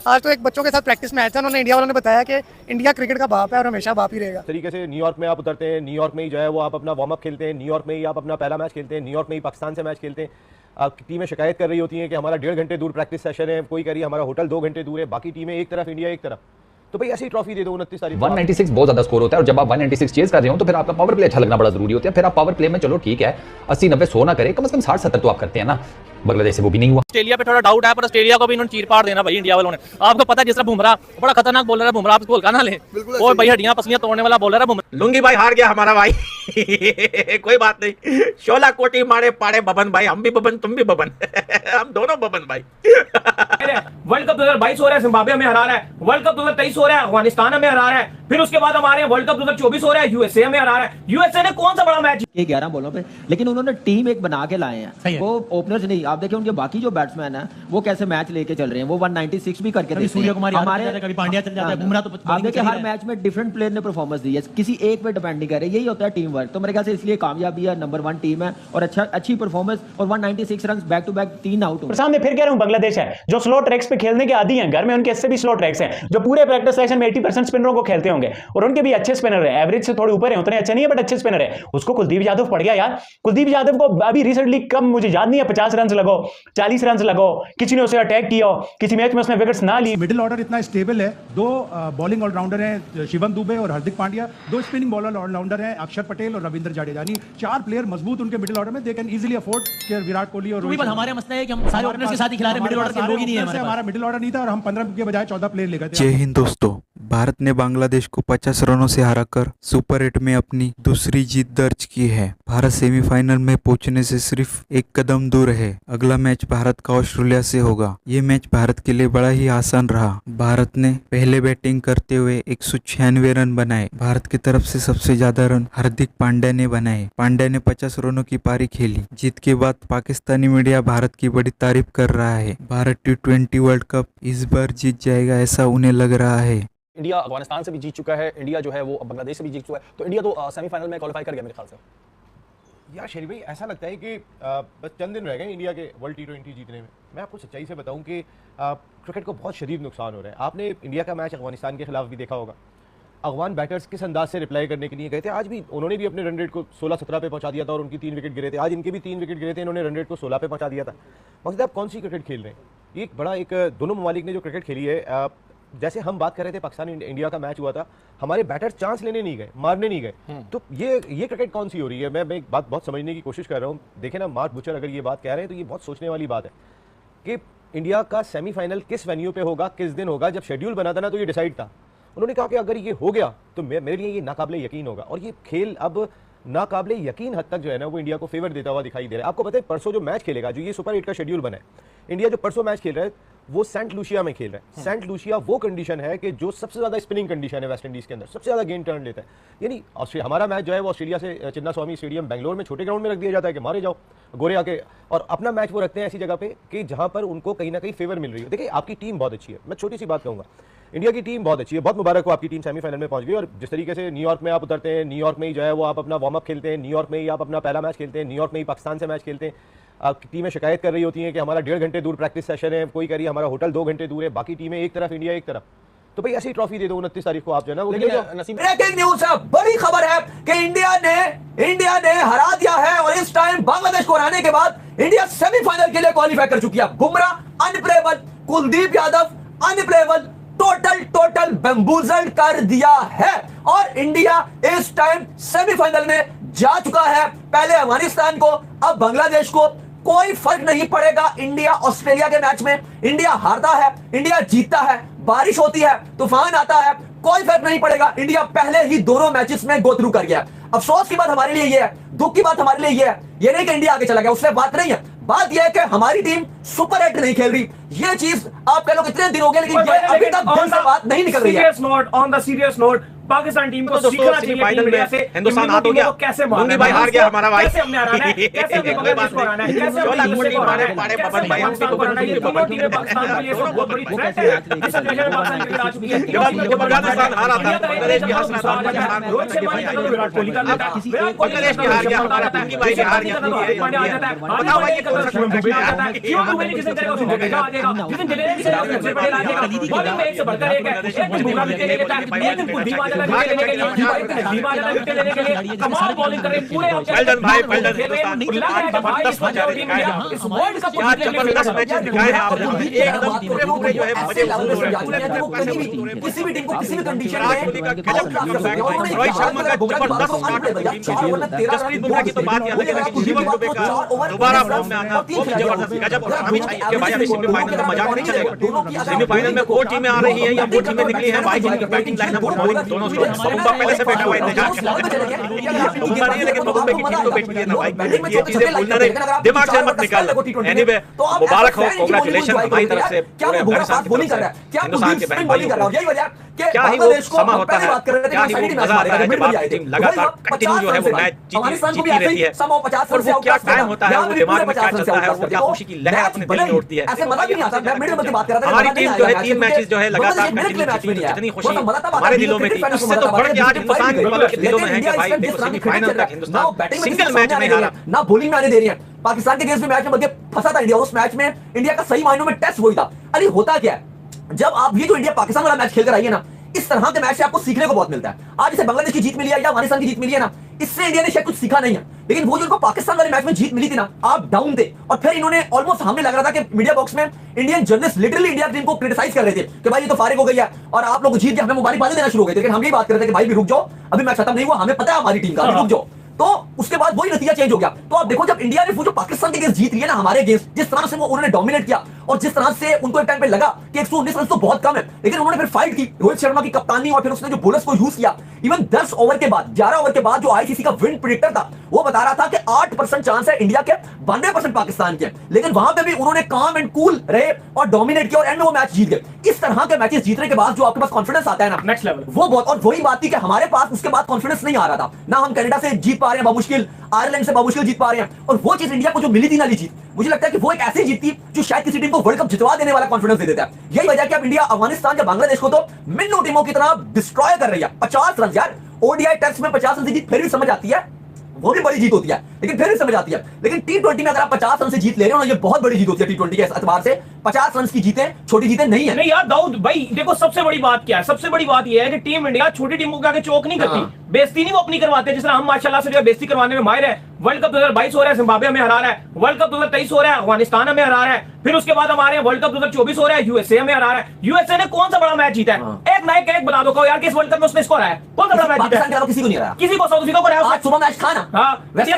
आज तो एक बच्चों के साथ प्रैक्टिस मैच था, उन्होंने इंडिया वालों ने बताया कि इंडिया क्रिकेट का बाप है और हमेशा बाप ही रहेगा। तरीके से न्यूयॉर्क में आप उतरते हैं, न्यूयॉर्क में ही जो है वो आप अपना वार्म अप खेलते हैं, न्यूयॉर्क में ही आप अपना पहला मैच खेलते हैं, न्यूयॉर्क में ही पाकिस्तान से मैच खेलते हैं। टीमें शिकायत कर रही होती हैं कि हमारा 1.5 घंटे दूर प्रैक्टिस सेशन है, कोई कह रही है हमारा होटल 2 घंटे दूर है, बाकी टीमें एक तरफ, इंडिया एक तरफ। तो भाई ऐसी ट्रॉफी दे दो 29 तारीख को। 196 बहुत ज्यादा स्कोर होता है और जब आप 196 चेज कर रहे हो तो फिर आपका पावर प्ले अच्छा लगना बड़ा जरूरी होता है। फिर आप पावर प्ले में चलो ठीक है 80 90 100 ना करे, कम से कम 60 70 तो आप करते हैं ना। बांग्लादेश से वो भी नहीं हुआ। ऑस्ट्रेलिया पे थोड़ा डाउट है, पर ऑस्ट्रेलिया को भी इन्होंने चीर पाड़ देना भाई इंडिया वालों ने। आपको पता है जिस तरह बुमराह बड़ा खतरनाक बॉलर है, बुमराह आप इसको हल्का ना ले। और भाई हड्डियां पसलियां तोड़ने वाला बॉलर है बुमराह। लुंगी भाई हार गया हमारा भाई कोई बात नहीं, 16 कोटी मारे पाड़े बबन भाई, हम भी बबन तुम भी बबन हम दोनों बबन भाई। वर्ल्ड कप 2022 हो रहा है, जिम्बाब्वे हमें हरा रहा है। वर्ल्ड कप 2023 हो रहा है, अफगानिस्तान हमें हरा रहा है। फिर उसके बाद हमारे वर्ल्ड कप 2024 हो रहा है, यूएसए हमें हरा रहा है। यूएसए ने कौन सा बड़ा मैच 11 बॉलों पे, लेकिन उन्होंने टीम एक बना के लाए हैं। वो ओपनर्स नहीं, आप देखिए उनके बाकी जो बैट्समैन हैं वो कैसे मैच लेके चल रहे हैं। वो 196 भी करके देते हैं। हमारे कभी पांड्या चल जाता है, बुमराह तो आप देखिए हर मैच में डिफरेंट प्लेयर ने परफॉर्मेंस दी है, किसी एक पे डिपेंड नहीं कर रहे। यही होता है टीम वर्क। तो मेरे ख्याल से इसलिए कामयाबी है, नंबर 1 टीम है और अच्छी परफॉर्मेंस और 196 run back to back 3 out. सामने फिर कह रहा हूं बांग्लादेश है जो स्लो ट्रैक्स पे खेलने के आदी हैं। घर में उनके इससे भी स्लो ट्रैक्स हैं जो पूरे प्रैक्टिस सेशन में 80% स्पिनरों को खेलते होंगे और उनके भी अच्छे स्पिनर है, एवरेज से थोड़े ऊपर है, उतने अच्छे नहीं है बट अच्छे स्पिनर है। उसको कुलदीप यादव पड़ गया यार। कुलदीप यादव को अभी रिसेंटली कब मुझे याद नहीं है 50 रन लगो 40 रन लगो, किसी ने उसे अटैक किया, किसी मैच में उसने विकेट्स ना ली। मिडिल ऑर्डर इतना स्टेबल है, 2 बॉलिंग ऑलराउंडर हैं शिवम दुबे और Hardik Pandya, 2 spinning bowler allrounder हैं अक्षर पटेल और रविंद्र जाडेजा। यानी 4 प्लेयर मजबूत उनके मिडिल ऑर्डर में, दे कैन इजीली अफोर्ड कि विराट कोहली और रोहित। हमारा मसला है कि हम सारे ओपनर्स के साथ ही खिला रहे हैं, मिडिल ऑर्डर के लोग ही नहीं है हमारा मिडिल ऑर्डर नहीं था और हम 15 के बजाय 14 प्लेयर ले गए थे। जय हिंद दोस्तों, भारत ने बांग्लादेश को 50 रनों से हराकर सुपर 8 में अपनी दूसरी जीत दर्ज की है। भारत सेमीफाइनल में पहुंचने से सिर्फ एक कदम दूर है। अगला मैच भारत का ऑस्ट्रेलिया से होगा। ये मैच भारत के लिए बड़ा ही आसान रहा। भारत ने पहले बैटिंग करते हुए 196 रन बनाए। भारत की तरफ से सबसे ज्यादा रन हार्दिक पांड्या ने बनाए। पांड्या ने 50 रनों की पारी खेली। जीत के बाद पाकिस्तानी मीडिया भारत की बड़ी तारीफ कर रहा है। भारत T20 वर्ल्ड कप इस बार जीत जाएगा ऐसा उन्हें लग रहा है। इंडिया अफगानिस्तान से भी जीत चुका है, इंडिया जो है वो बांग्लादेश से भी जीत चुका है, तो इंडिया तो सेमीफाइनल में क्वालिफाई कर गया मेरे ख्याल से। यार शेरी भाई ऐसा लगता है कि बस चंद दिन रह गए इंडिया के वर्ल्ड T20 जीतने में। मैं आपको सच्चाई से बताऊं कि क्रिकेट को बहुत शदीद नुकसान हो रहा है। आपने इंडिया का मैच अफगानिस्तान के खिलाफ भी देखा होगा। अफगान बैटर्स किस अंदाज से रिप्लाई करने के लिए गए थे। आज भी उन्होंने भी अपने रन रेट को 16-17 पे पहुंचा दिया था और उनकी 3 विकेट गिरे थे। आज इनके भी 3 विकेट गिरे थे, इन्होंने रन रेट को 16 पे पहुंचा दिया था। मकसद आप कौन सी क्रिकेट खेल रहे हैं। ये एक बड़ा एक दोनों ममालिक ने जो क्रिकेट खेली है, जैसे हम बात कर रहे थे पाकिस्तान इंडिया का मैच हुआ था, हमारे बैटर्स चांस लेने नहीं गए, मारने नहीं गए। तो ये क्रिकेट कौन सी हो रही है। मैं एक बात बहुत समझने की कोशिश कर रहा हूँ। देखें ना, मार्क बुचर अगर ये बात कह रहे हैं तो ये बहुत सोचने वाली बात है कि इंडिया का सेमीफाइनल किस वेन्यू पे होगा, किस दिन होगा। जब शेड्यूल बना था ना तो ये डिसाइड था। उन्होंने कहा कि अगर ये हो गया तो मेरे लिए ये नाकाबिले यकीन होगा। और ये खेल अब नाकाबिले यकीन हद तक जो है ना वो इंडिया को फेवर देता हुआ दिखाई दे रहा है। आपको पता है परसों जो मैच खेलेगा, जो ये सुपर 8 का शेड्यूल बना है, इंडिया जो परसों मैच खेल रहा है वो सेंट लूसिया में खेल रहा है। सेंट लूसिया वो कंडीशन है कि जो सबसे ज्यादा स्पिनिंग कंडीशन है वेस्ट इंडीज के अंदर, सबसे ज्यादा गेंद टर्न लेता है। यानी हमारा मैच जो है वो ऑस्ट्रेलिया से चिन्ना स्वामी स्टेडियम बेंगलोर में छोटे ग्राउंड में रख दिया जाता है कि मारे जाओ गोरे आके, और अपना मैच वो रखते हैं ऐसी जगह पे कि जहां पर उनको कहीं ना कहीं फेवर मिल रही है। देखिए आपकी टीम बहुत अच्छी है, मैं छोटी सी बात कहूंगा, इंडिया की टीम बहुत अच्छी है, बहुत मुबारक हो आपकी टीम सेमीफाइनल में पहुंच गई। और जिस तरीके से न्यूयॉर्क में आप उतरते हैं, न्यूयॉर्क में ही जो है वो आप अपना वार्म अप खेलते हैं, न्यूयॉर्क में ही आप अपना पहला मैच खेलते हैं, न्यूयॉर्क में ही पाकिस्तान से मैच खेलते हैं। टीमें शिकायत कर रही होती हैं कि हमारा 1.5 घंटे दूर प्रैक्टिस सेशन है, कोई कह रही है हमारा होटल 2 घंटे दूर है, बाकी टीमें एक तरफ, इंडिया एक तरफ। तो भाई ऐसी ट्रॉफी दे दो 29 तारीख को आप जो है ना वो। ब्रेकिंग न्यूज है, बड़ी खबर है कि इंडिया ने हरा दिया है और इस टाइम बांग्लादेश को हराने के बाद इंडिया सेमीफाइनल के लिए क्वालिफाई कर चुकी है। Bumrah unplayable, Kuldeep Yadav unplayable, total bamboozle कर दिया है और इंडिया इस टाइम सेमीफाइनल में जा चुका है। पहले अफगानिस्तान को, अब बांग्लादेश को। कोई फर्क नहीं पड़ेगा इंडिया ऑस्ट्रेलिया के मैच में। इंडिया हारता है, इंडिया जीतता है, बारिश होती है, तूफान आता है, कोई फर्क नहीं पड़ेगा। इंडिया पहले ही दोनों मैचेस में गो थ्रू कर गया। अफसोस की बात हमारे लिए ये है, दुख की बात हमारे लिए ये है, ये नहीं कि इंडिया आगे चला गया, उससे बात नहीं है। बात यह है कि हमारी टीम सुपर 8 नहीं खेल रही। ये चीज आप कह लो कितने दिन हो गए, लेकिन ये अभी तक दिल से बात नहीं निकल रही है। On the serious note Pakistan team को तो सीखना दोस्तों चाहिए फाइनल टीम इंडिया में से हिंदुस्तान कि हाथ हो गया, कैसे लुंगी भाई हार गया हमारा भाई, कैसे हमने हराना है, कैसे हमने बांग्लादेश को हराना है, कैसे हमने यूएसए को हराना है, पाड़े कैसे बबन भाई, हम पाकिस्तान को हराना है। ये तीनों टीमें पाकिस्तान के लिए सब बहुत बड़ी थ्रेट है। इस सिचुएशन में पाकिस्तान क्रिकेट आ चुकी है। जब अफगानिस्तान हारा था, बांग्लादेश भी हंस रहा था, रोहित शर्मा ने कहा विराट कोहली का लेता है, विराट कोहली बांग्लादेश भी हार गया, हमारा लुंगी भाई भी हार गया, हार्दिक पांड्या आ जाता है, बताओ भाई ये कौन सा शिवम दुबे आ जाता है, शिवम दुबे ने जिस दिन करेगा उस दिन देखा आ जाएगा, जिस दिन दिल्ली से सबसे बड़े आ जाएगा, बॉलिंग में एक से बढ़कर एक है, एक दिन बुमराह विकेट ले लेता है, एक दिन कुलदीप आ जाता है विकेट लेने के लिए, एक दिन नदीम आ जाता है विकेट लेने के लिए, कमाल बॉलिंग कर रहे हैं पूरे वेल भाई, वेल डन हिंदुस्तान, इस वर्ल्ड कप क्या जबरदस्त मैचेस दिखाए हैं आपने, एकदम पूरे जो है मजे किसी भी टीम को किसी भी कंडीशन रोहित शर्मा का जबरदस्त जसप्रीत बुमराह की तो बात ही अलग है, लेकिन शिवम दुबे का दोबारा फॉर्म में आना बहुत जबरदस्त गजब और हमें चाहिए कि भाई अभी सेमीफाइनल में मजाक नहीं चलेगा। सेमीफाइनल में 4 टीमें आ रही हैं या 4 टीमें निकली हैं, भाई जिनकी बैटिंग लाइनअप और बॉलिंग दोनों बबुम्बा पहले से बैठा हुआ इंतजार कर रहा है, बबुम्बा नहीं है लेकिन बबुम्बे की टीम तो बैठी है ना भाई, ये चीजें भूलना नहीं, दिमाग से मत निकाल। एनीवे मुबारक हो, कांग्रेचुलेशन हमारी तरफ से पूरे अफगानिस्तान की तरफ से, हिंदुस्तान के बहन भाइयों को। क्या ही वो समा होता है, क्या ही वो मजा आता है जब आपकी टीम लगातार कंटिन्यू जो है वो मैच जीती रहती है, और वो क्या टाइम होता है, वो दिमाग में क्या चलता है, और वो क्या खुशी की लहर अपने दिल में उठती है। हमारी टीम जो है 3 मैचेस जो है लगातार कंटिन्यू जीती, जितनी खुशी हमारे दिलों में थी, उससे तो बढ़ के आज हिंदुस्तान के दिलों में है कि भाई देखो सेमीफाइनल तक हिंदुस्तान सिंगल मैच नहीं हारा, ना बॉलिंग में आने दे रही है। पाकिस्तान के अगेंस्ट में मैच में मध्य फंसा था इंडिया, उस मैच में इंडिया का सही मायनों में टेस्ट वही था। अरे होता क्या है, जब आप ये जो इंडिया पाकिस्तान वाला मैच खेलकर आई है ना, इस तरह के मैच से आपको सीखने को बहुत मिलता है। आज जैसे बांग्लादेश की जीत मिली है या अफगानिस्तान की जीत मिली है ना, इससे इंडिया ने शायद कुछ सीखा नहीं है, लेकिन वो जो उनको पाकिस्तान वाले मैच में जीत मिली थी ना, आप डाउन थे और फिर इन्होंने ऑलमोस्ट सामने लग रहा था कि मीडिया बॉक्स में Indian journalist literally India team को क्रिटिसाइज कर रहे थे कि भाई ये तो फारिग हो गई है और आप लोग जीत के हमें मुबारकबादी देना शुरू हो गए, लेकिन हम यही बात कर रहे थे कि भाई भी रुक जाओ, अभी मैच खत्म नहीं हुआ, हमें पता है हमारी टीम का, अभी रुक जाओ। तो उसके बाद वही नतीजा चेंज हो गया। तो आप देखो जब इंडिया ने वो जो पाकिस्तान के अगेंस्ट जीत रही है ना, हमारे अगेंस्ट जिस तरह से वो उन्होंने डोमिनेट किया और जिस तरह से उनको एक टाइम पे लगा कि 119 रन तो बहुत कम है, लेकिन उन्होंने फिर फाइट की, रोहित शर्मा की कप्तानी और फिर उसने जो बॉलर्स को यूज किया, इवन 10 ओवर के बाद 11 ओवर के बाद जो आईसीसी का विन प्रेडिक्टर था वो बता रहा था कि 8% चांस है इंडिया के, 92% पाकिस्तान के, लेकिन वहां पे भी उन्होंने काम एंड कूल रहे और डोमिनेट किया और एंड में वो मैच जीत गए। इस तरह के मैचेस जीतने के बाद जो आपके पास कॉन्फिडेंस आता है ना, नेक्स्ट लेवल, वो बहुत, और वही बात थी कि हमारे पास उसके बाद कॉन्फिडेंस नहीं आ रहा था ना, हम कनाडा से जीत पा रहे हैं बामुश्किल, आयरलैंड से बामुश्किल जीत पा रहे हैं, और वो चीज इंडिया को जो मिली थी ना ली जीत, मुझे लगता है कि वो एक ऐसी जीत थी जो शायद किसी टीम को वर्ल्ड कप जितवा देने वाला कॉन्फिडेंस दे देता है। यही वजह है कि अब इंडिया अफगानिस्तान या बांग्लादेश को तो मिन्नू टीमों की तरह डिस्ट्रॉय कर रही है। 50 रन यार, ओडीआई टेस्ट में 50 रन से जीत फिर भी समझ आती है, वो भी बड़ी जीत होती है, लेकिन फिर भी समझ आती है। लेकिन टी20 में अगर आप 50 रन से जीत ले रहे हो ना, ये बहुत बड़ी जीत होती है टी20 के एतबार से। 50 रन की जीतें छोटी जीतें नहीं है। नहीं यार दाऊद भाई देखो, सबसे बड़ी बात क्या है, सबसे बड़ी बात यह है कि टीम इंडिया छोटी टीमों के आगे चौक नहीं करती, बेइज्जती नहीं वो अपनी करवाते, जिस तरह हम माशाल्लाह से जो बेइज्जती करवाने में माहिर है। वर्ल्ड कप 2022 हो रहा है, जिम्बाब्वे हमें हरा रहा है, वर्ल्ड कप 2023 हो रहा है, अफगानिस्तान हमें हरा रहा है, फिर उसके बाद हमारे वर्ल्ड कप 2024 हो रहा है, यूएसए हमें हरा रहा है। यूएसए ने कौन सा बड़ा मैच जीता है? एक नायक एक बता दो यार, किस वर्ल्ड कप में उसने स्कोर है? कौन सा बड़ा मैच जीता है? किसी को नहीं रहा, किसी को, साउथ अफ्रीका को रहा है, सुबह मैच था ना, हाँ वेस्ट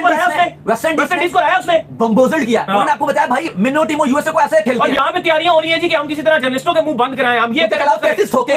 इंडीज को रहा है उसने, बम्बोजल्ड किया। उन्होंने आपको बताया भाई मिन्नो टीम यूएसए को ऐसे खेलती है, और यहाँ पे तैयारियां हो रही है जी कि हम किसी तरह जर्नलिस्टों के मुंह बंद कराएं, हम ये के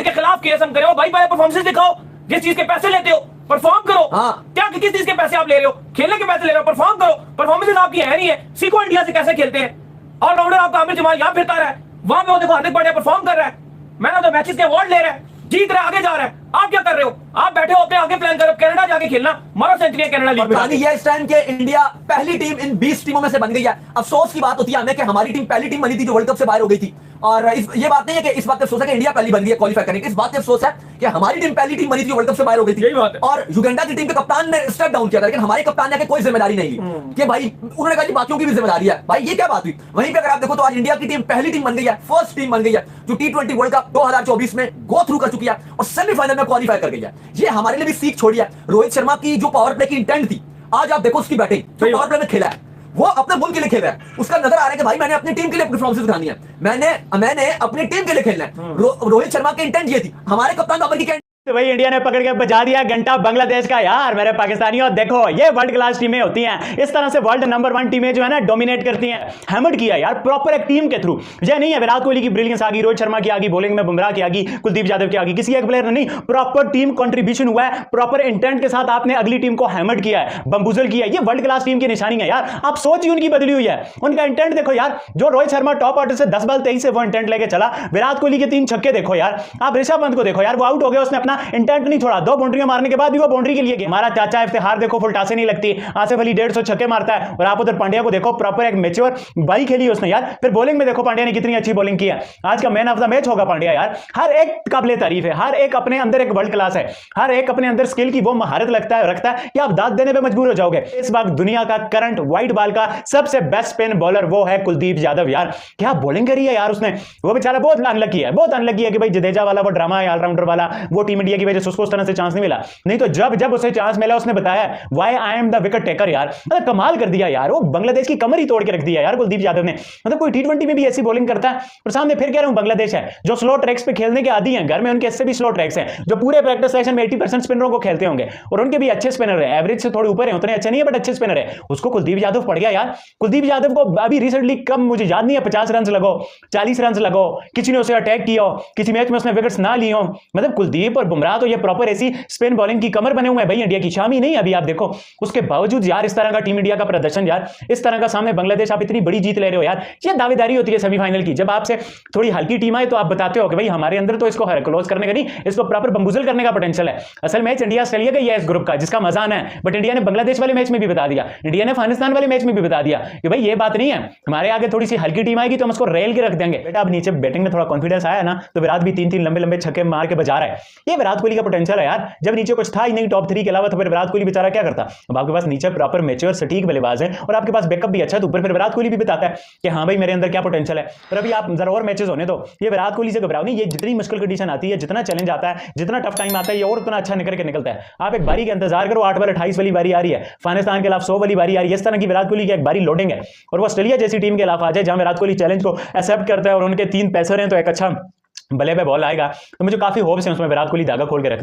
खिलाफ केस हम करें। भाई पहले परफॉर्मेंस दिखाओ, जिस चीज के पैसे लेते हो परफॉर्म करो। क्या किस चीज के पैसे आप ले रहे हो? खेलने के पैसे ले रहे हो, परफॉर्म करो। परफॉर्मेंस आपकी है नहीं है, सीखो इंडिया से कैसे खेलते हैं। ऑलराउंडर आपका आमिर जमाल यहाँ फिरता रहा है, वहां पे वो देखो हार्दिक पांड्या परफॉर्म कर रहा है, मैन ऑफ द मैचेस के अवार्ड ले रहा है, जीत रहा है, आगे जा रहा है। आप क्या कर रहे हो? आप बैठे हो अपने आगे प्लान करो, कनाडा जाके खेलना, मारो सेंचुरी कनाडा लीग में। ये इस टाइम के इंडिया पहली टीम इन 20 टीमों में से बन गई है। अफसोस की बात होती है हमें कि हमारी टीम पहली टीम बनी थी जो वर्ल्ड कप से बाहर हो गई थी, और ये बात नहीं है कि इस बात पे अफसोस है कि इंडिया पहली बन गई है क्वालीफाई करने की, इस बात पे अफसोस है कि हमारी टीम पहली टीम बनी थी वर्ल्ड कप से बाहर हो गई थी, और युगांडा की टीम के कप्तान ने स्टेप डाउन किया था, लेकिन हमारे कप्तान ने कोई जिम्मेदारी नहीं ली कि भाई, उन्होंने कहा कि बाकियों की भी जिम्मेदारी है। भाई ये क्या बात हुई? वहीं पे अगर आप देखो तो आज इंडिया की टीम पहली टीम बन गई है, फर्स्ट टीम बन गई है जो टी20 वर्ल्ड कप 2024 में गो थ्रू कर चुकी है और सेमीफाइनल में क्वालीफाई कर गई है। ये हमारे लिए भी सीख छोड़ी है। रोहित शर्मा की जो पावर प्ले की इंटेंट थी, आज आप देखो उसकी बैटिंग जो पावर प्ले में खेला है, वो अपने मुल्क के लिए खेल रहा है। उसका नजर आ रहा है कि भाई मैंने अपनी टीम के लिए परफॉर्मेंस दिखानी है, मैंने अपनी टीम के लिए खेलना है। रोहित शर्मा की इंटेंट ये थी, हमारे कप्तान बाबर की तो भाई इंडिया ने पकड़ के बजा दिया घंटा बांग्लादेश का। यार मेरे पाकिस्तानियों देखो, ये वर्ल्ड क्लास टीमें होती हैं, इस तरह से वर्ल्ड नंबर 1 टीमें जो है ना डोमिनेट करती हैं। हैमर्ड किया यार प्रॉपर एक टीम के थ्रू, ये नहीं है विराट कोहली की ब्रिलियंस आ गई, रोहित शर्मा की आ गई, बॉलिंग में बुमराह की आ गई, कुलदीप यादव की आ गई, किसी एक प्लेयर ने नहीं, प्रॉपर टीम कंट्रीब्यूशन हुआ है, प्रॉपर इंटेंट के साथ आपने अगली टीम को हैमर्ड किया है, बम्बूजल किया है। ये वर्ल्ड क्लास टीम की निशानी है यार। आप सोच ही उनकी बदली हुई है, उनका इंटेंट देखो यार। जो रोहित शर्मा टॉप ऑर्डर से 10 बॉल 23 से वो इंटेंट लेके चला, विराट कोहली के 3 छक्के देखो यार, आप ऋषभ पंत को देखो यार, वो आउट हो गया, उसने अपना अपना इंटेंट नहीं छोड़ा, 2 बाउंड्रियां मारने के बाद भी वो बाउंड्री के लिए गया। हमारा चाचा इफ्तिखार देखो फुलटासे नहीं लगती, आसिफ अली 150 छक्के मारता है, और आप उधर पांड्या को देखो, प्रॉपर एक मैच्योर बाई खेली उसने यार। फिर बॉलिंग में देखो पांड्या ने कितनी अच्छी बॉलिंग की है, आज का मैन ऑफ द मैच होगा पांड्या यार। हर एक काबिले तारीफ है, हर एक अपने अंदर एक वर्ल्ड क्लास है, हर एक अपने अंदर स्किल की वो महारत रखता है कि आप दाद देने पे मजबूर हो जाओगे। इस वक्त दुनिया का करंट वाइट बॉल का सबसे बेस्ट स्पिन बॉलर वो है कुलदीप यादव यार। क्या बॉलिंग करी है यार उसने, वो बेचारा बहुत अनलकी है, बहुत अनलकी है कि भाई जडेजा वाला वो ड्रामा है ऑलराउंडर वाला, वो टीम इंडिया की वजह से उसको उस तरह से चांस नहीं मिला। नहीं तो जब जब उसे चांस मिला उसने बताया why I am the wicket taker यार। मतलब कमाल कर दिया यार, वो बांग्लादेश की कमर ही तोड़ के रख दिया यार कुलदीप यादव ने। मतलब कोई T20 में भी ऐसी बॉलिंग करता है। और सामने फिर कह रहा हूं बांग्लादेश है जो स्लो ट्रैक्स पे खेलने के आदी हैं, घर में उनके इससे भी स्लो ट्रैक्स हैं, जो पूरे प्रैक्टिस सेशन में 80% स्पिनरों को खेलते होंगे, और उनके भी अच्छे स्पिनर है, एवरेज से थोड़े ऊपर है, उतने अच्छे नहीं है बट अच्छे स्पिनर है। उसको कुलदीप यादव पड़ गया यार। कुलदीप यादव को अभी रिसेंटली कब मुझे याद नहीं है 50 रन लगो, 40 रन लगो, किसी ने उसे अटैक किया हो, किसी मैच में उसने विकेट्स ना ली हो। मतलब कुलदीप और बुमराह तो ये प्रॉपर ऐसी स्पिन बॉलिंग की कमर बने हुए हैं भाई इंडिया की, शामी नहीं अभी आप देखो। उसके बावजूद यार इस तरह का टीम इंडिया का प्रदर्शन यार, इस तरह का सामने बांग्लादेश आप इतनी बड़ी जीत ले रहे हो यार। ये दावेदारी होती है सेमीफाइनल की, जब आपसे थोड़ी हल्की टीम आए तो आप बताते हो कि भाई हमारे अंदर तो इसको क्लोज करने का नहीं, इसको प्रॉपर बम्बुजल करने का पोटेंशियल है। असल मैच इंडिया ऑस्ट्रेलिया का ही है इस ग्रुप का, जिसका मजा आना है, बट इंडिया ने बांग्लादेश वाले मैच में भी बता दिया, इंडिया ने अफगानिस्तान वाले मैच में भी बता दिया कि भाई ये बात नहीं है, हमारे आगे थोड़ी सी हल्की टीम आएगी तो हम उसको रेल के रख देंगे। बेटा अब नीचे बैटिंग में थोड़ा कॉन्फिडेंस आया ना, तो विराट भी 3-3 लंबे लंबे छक्के मार के बजा रहा है। ये विराट कोहली का पोटेंशियल है यार। जब नीचे कुछ था ही नहीं टॉप 3 के अलावा, तो फिर विराट कोहली बेचारा क्या करता। अब आपके पास नीचे प्रॉपर मैच्योर सटीक बल्लेबाज है और आपके पास बैकअप भी अच्छा है, तो ऊपर फिर विराट कोहली भी बताता है कि हाँ भाई मेरे अंदर क्या पोटेंशियल है। पर अभी आप जरा और मैचेस होने दो, ये विराट कोहली से घबराओ नहीं। ये जितनी मुश्किल कंडीशन आती है, जितना चैलेंज आता है, जितना टफ टाइम आता है, ये और उतना अच्छा निकल के निकलता है। आप एक बारी का इंतजार करो, 8 बॉल 28 वाली बारी आ रही है, अफगानिस्तान के खिलाफ 100 वाली बारी आ रही है। इस तरह की विराट कोहली की एक बारी लोडिंग है, और वो ऑस्ट्रेलिया जैसी टीम के खिलाफ आ जाए जहां विराट कोहली चैलेंज को एक्सेप्ट करता है और उनके 3 पेसर हैं, तो एक अच्छा भले पे बॉल आएगा। तो मुझे काफी होप्स हैं उसमें विराट कोहली धागा खोल के रख दे।